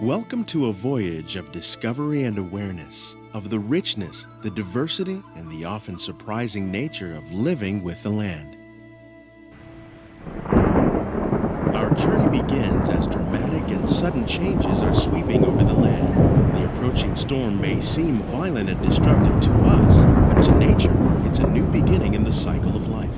Welcome to a voyage of discovery and awareness of the richness, the diversity, and the often surprising nature of living with the land. Our journey begins as dramatic and sudden changes are sweeping over the land. The approaching storm may seem violent and destructive to us, but to nature, it's a new beginning in the cycle of life.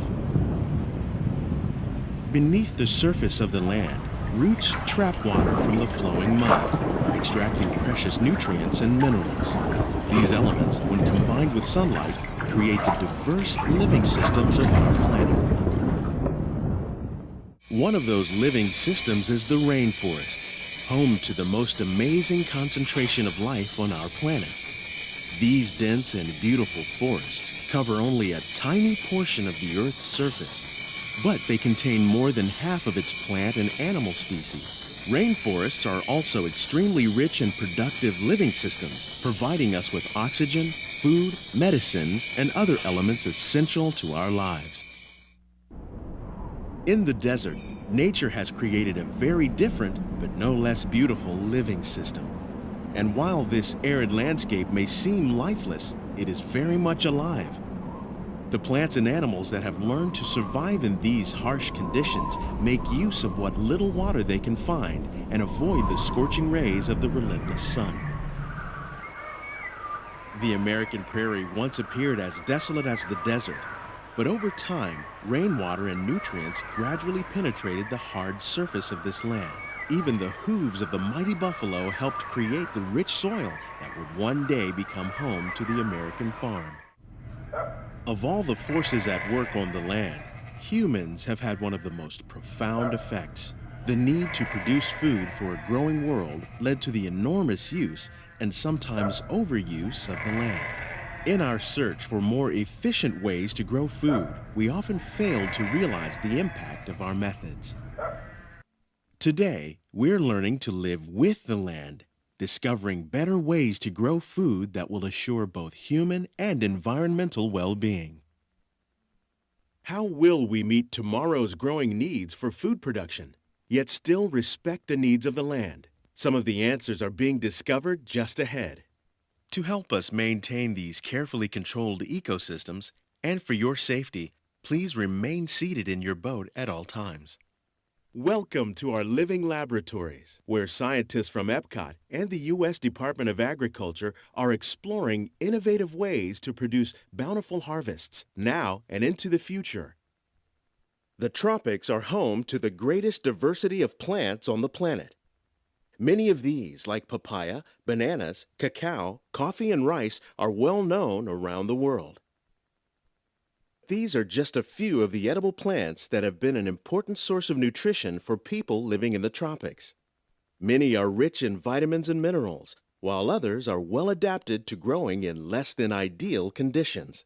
Beneath the surface of the land, roots trap water from the flowing mud, extracting precious nutrients and minerals. These elements, when combined with sunlight, create the diverse living systems of our planet. One of those living systems is the rainforest, home to the most amazing concentration of life on our planet. These dense and beautiful forests cover only a tiny portion of the Earth's surface, but they contain more than half of its plant and animal species. Rainforests are also extremely rich and productive living systems, providing us with oxygen, food, medicines, and other elements essential to our lives. In the desert, nature has created a very different, but no less beautiful living system. And while this arid landscape may seem lifeless, it is very much alive. The plants and animals that have learned to survive in these harsh conditions make use of what little water they can find and avoid the scorching rays of the relentless sun. The American prairie once appeared as desolate as the desert, but over time, rainwater and nutrients gradually penetrated the hard surface of this land. Even the hooves of the mighty buffalo helped create the rich soil that would one day become home to the American farm. Of all the forces at work on the land, humans have had one of the most profound effects. The need to produce food for a growing world led to the enormous use and sometimes overuse of the land. In our search for more efficient ways to grow food, we often fail to realize the impact of our methods. Today, we're learning to live with the land, discovering better ways to grow food that will assure both human and environmental well-being. How will we meet tomorrow's growing needs for food production, yet still respect the needs of the land? Some of the answers are being discovered just ahead. To help us maintain these carefully controlled ecosystems, and for your safety, please remain seated in your boat at all times. Welcome to our living laboratories, where scientists from EPCOT and the U.S. Department of Agriculture are exploring innovative ways to produce bountiful harvests now and into the future. The tropics are home to the greatest diversity of plants on the planet. Many of these, like papaya, bananas, cacao, coffee, and rice, are well known around the world. These are just a few of the edible plants that have been an important source of nutrition for people living in the tropics. Many are rich in vitamins and minerals, while others are well adapted to growing in less than ideal conditions.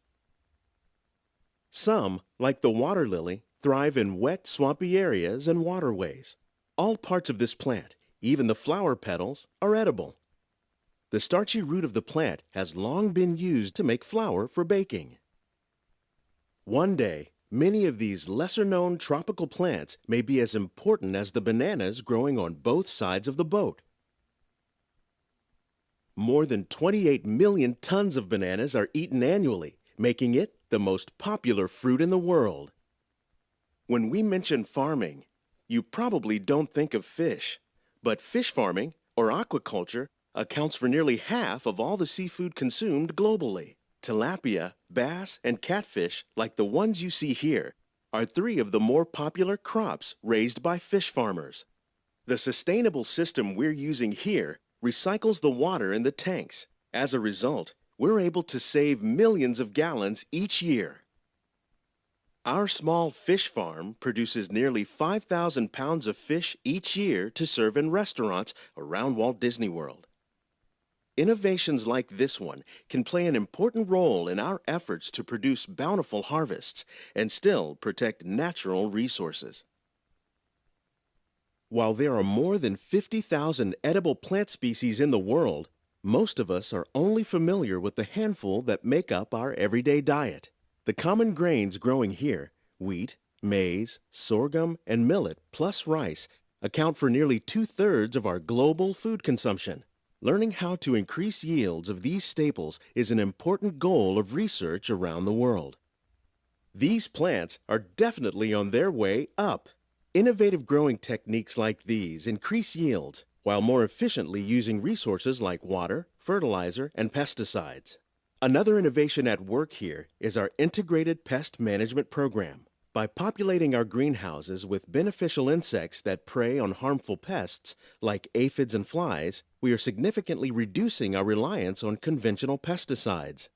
Some, like the water lily, thrive in wet, swampy areas and waterways. All parts of this plant, even the flower petals, are edible. The starchy root of the plant has long been used to make flour for baking. One day, many of these lesser-known tropical plants may be as important as the bananas growing on both sides of the boat. More than 28 million tons of bananas are eaten annually, making it the most popular fruit in the world. When we mention farming, you probably don't think of fish, but fish farming, or aquaculture, accounts for nearly half of all the seafood consumed globally. Tilapia, bass, and catfish, like the ones you see here, are three of the more popular crops raised by fish farmers. The sustainable system we're using here recycles the water in the tanks. As a result, we're able to save millions of gallons each year. Our small fish farm produces nearly 5,000 pounds of fish each year to serve in restaurants around Walt Disney World. Innovations like this one can play an important role in our efforts to produce bountiful harvests and still protect natural resources. While there are more than 50,000 edible plant species in the world, Most of us are only familiar with the handful that make up our everyday diet. The common grains growing here, wheat, maize, sorghum, and millet, plus rice, account for nearly 2/3 of our global food consumption. Learning how to increase yields of these staples is an important goal of research around the world. These plants are definitely on their way up. Innovative growing techniques like these increase yields while more efficiently using resources like water, fertilizer, and pesticides. Another innovation at work here is our integrated pest management program. By populating our greenhouses with beneficial insects that prey on harmful pests like aphids and flies, we are significantly reducing our reliance on conventional pesticides.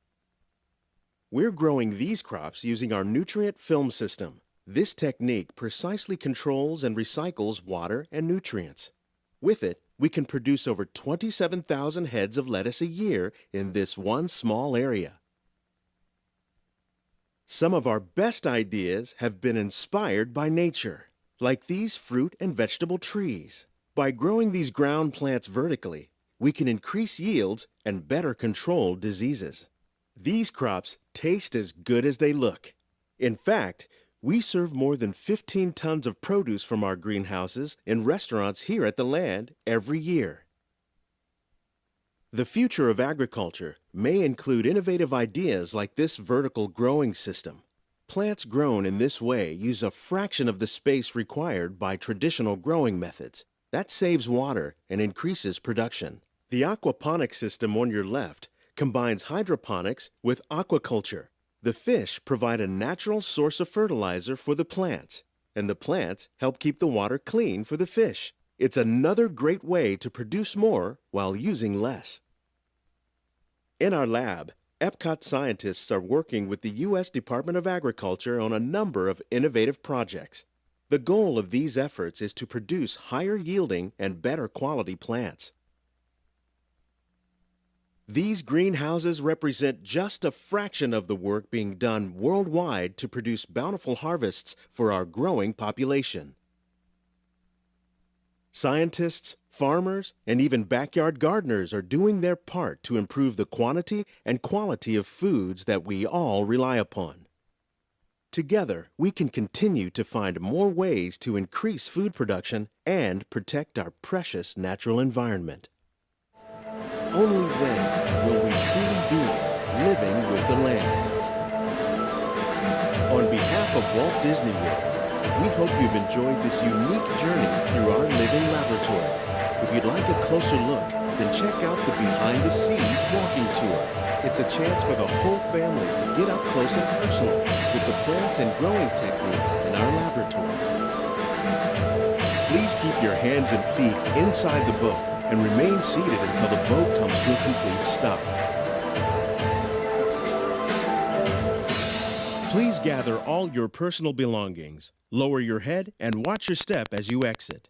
We're growing these crops using our nutrient film system. This technique precisely controls and recycles water and nutrients. With it, we can produce over 27,000 heads of lettuce a year in this one small area. Some of our best ideas have been inspired by nature, like these fruit and vegetable trees. By growing these ground plants vertically, we can increase yields and better control diseases. These crops taste as good as they look. In fact, we serve more than 15 tons of produce from our greenhouses in restaurants here at the land every year. The future of agriculture may include innovative ideas like this vertical growing system. Plants grown in this way use a fraction of the space required by traditional growing methods. That saves water and increases production. The aquaponics system on your left combines hydroponics with aquaculture. The fish provide a natural source of fertilizer for the plants, and the plants help keep the water clean for the fish. It's another great way to produce more while using less. In our lab, EPCOT scientists are working with the U.S. Department of Agriculture on a number of innovative projects. The goal of these efforts is to produce higher yielding and better quality plants. These greenhouses represent just a fraction of the work being done worldwide to produce bountiful harvests for our growing population. Scientists, farmers, and even backyard gardeners are doing their part to improve the quantity and quality of foods that we all rely upon. Together, we can continue to find more ways to increase food production and protect our precious natural environment. Only then will we truly be living with the land. On behalf of Walt Disney World, we hope you've enjoyed this unique journey through our living laboratories. If you'd like a closer look, then check out the Behind the Scenes walking tour. It's a chance for the whole family to get up close and personal with the plants and growing techniques in our laboratories. Please keep your hands and feet inside the boat and remain seated until the boat comes to a complete stop. Please gather all your personal belongings, lower your head, and watch your step as you exit.